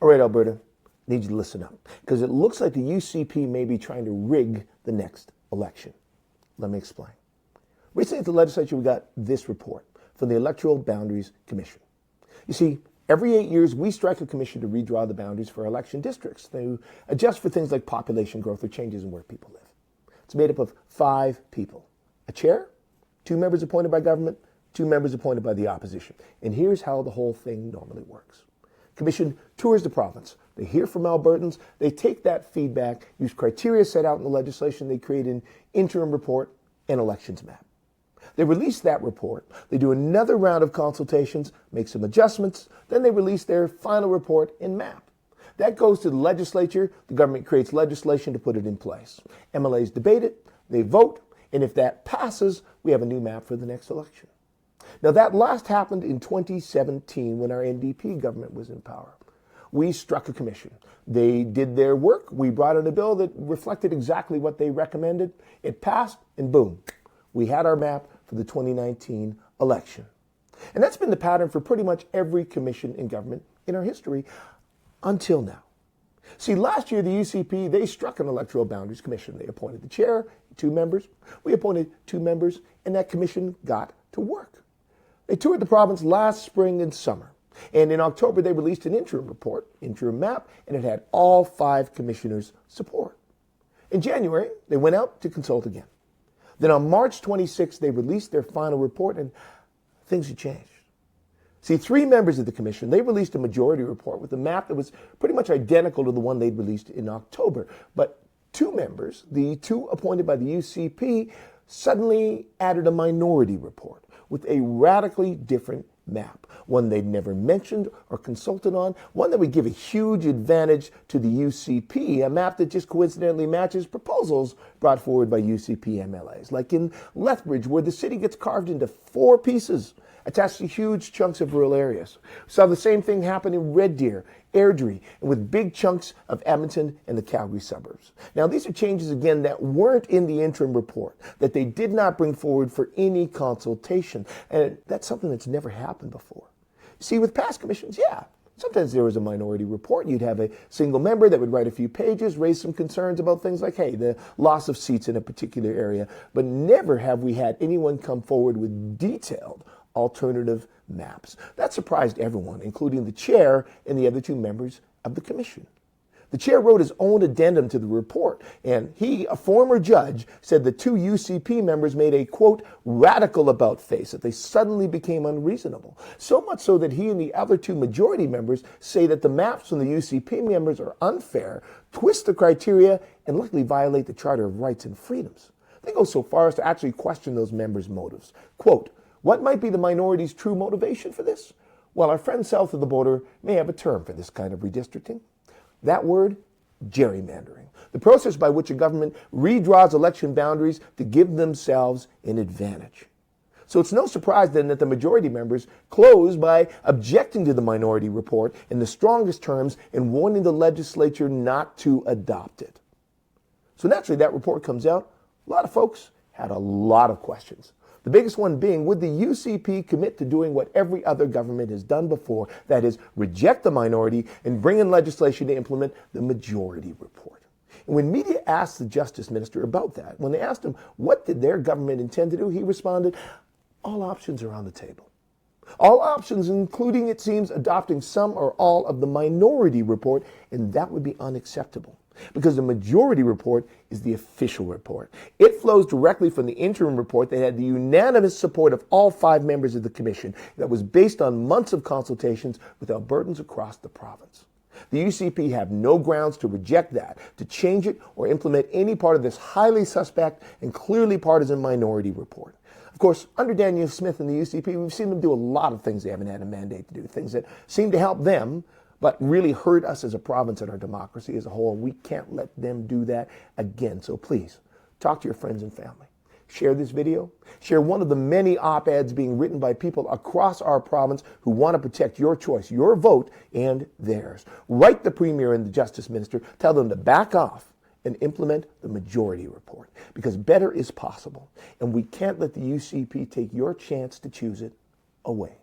All right, Alberta, I need you to listen up because it looks like the UCP may be trying to rig the next election. Let me explain. Recently at the legislature, we got this report from the Electoral Boundaries Commission. You see, every 8 years, we strike a commission to redraw the boundaries for election districts to adjust for things like population growth or changes in where people live. It's made up of 5 people: a chair, 2 members appointed by government, 2 members appointed by the opposition. And here's how the whole thing normally works. Commission tours the province. They hear from Albertans. They take that feedback, use criteria set out in the legislation. They create an interim report and elections map. They release that report. They do another round of consultations, make some adjustments. Then they release their final report and map. That goes to the legislature. The government creates legislation to put it in place. MLAs debate it. They vote. And if that passes, we have a new map for the next election. Now, that last happened in 2017 when our NDP government was in power. We struck a commission. They did their work. We brought in a bill that reflected exactly what they recommended. It passed, and boom, we had our map for the 2019 election. And that's been the pattern for pretty much every commission in government in our history until now. See, last year, the UCP, they struck an electoral boundaries commission. They appointed the chair, 2 members. We appointed 2 members, and that commission got to work. They toured the province last spring and summer. And in October, they released an interim report, interim map, and it had all 5 commissioners' support. In January, they went out to consult again. Then on March 26th, they released their final report, and things had changed. See, 3 members of the commission, they released a majority report with a map that was pretty much identical to the one they'd released in October. But 2 members, the 2 appointed by the UCP, suddenly added a minority report with a radically different map, one they'd never mentioned or consulted on, one that would give a huge advantage to the UCP, a map that just coincidentally matches proposals brought forward by UCP MLAs, like in Lethbridge, where the city gets carved into 4 pieces attached to huge chunks of rural areas. We saw the same thing happen in Red Deer, Airdrie, and with big chunks of Edmonton and the Calgary suburbs. Now, these are changes, again, that weren't in the interim report, that they did not bring forward for any consultation. And that's something that's never happened before. See, with past commissions, yeah, sometimes there was a minority report. You'd have a single member that would write a few pages, raise some concerns about things like, hey, the loss of seats in a particular area. But never have we had anyone come forward with detailed alternative maps. That surprised everyone, including the chair and the other 2 members of the commission. The chair wrote his own addendum to the report, and he, a former judge, said the 2 UCP members made a, quote, radical about-face, that they suddenly became unreasonable. So much so that he and the other 2 majority members say that the maps from the UCP members are unfair, twist the criteria, and likely violate the Charter of Rights and Freedoms. They go so far as to actually question those members' motives. Quote, what might be the minority's true motivation for this? Well, our friends south of the border may have a term for this kind of redistricting. That word, gerrymandering. The process by which a government redraws election boundaries to give themselves an advantage. So it's no surprise then that the majority members closed by objecting to the minority report in the strongest terms and warning the legislature not to adopt it. So naturally, that report comes out. A lot of folks had a lot of questions. The biggest one being, would the UCP commit to doing what every other government has done before, that is, reject the minority and bring in legislation to implement the majority report? And when media asked the Justice Minister about that, when they asked him what did their government intend to do, he responded, all options are on the table. All options, including, it seems, adopting some or all of the minority report, and that would be unacceptable. Because the majority report is the official report. It flows directly from the interim report that had the unanimous support of all 5 members of the commission, that was based on months of consultations with Albertans across the province. The UCP have no grounds to reject that, to change it, or implement any part of this highly suspect and clearly partisan minority report. Of course, under Danielle Smith and the UCP, we've seen them do a lot of things they haven't had a mandate to do, things that seem to help them, but really hurt us as a province and our democracy as a whole. We can't let them do that again. So please, talk to your friends and family. Share this video. Share one of the many op-eds being written by people across our province who want to protect your choice, your vote, and theirs. Write the Premier and the Justice Minister. Tell them to back off and implement the majority report, because better is possible. And we can't let the UCP take your chance to choose it away.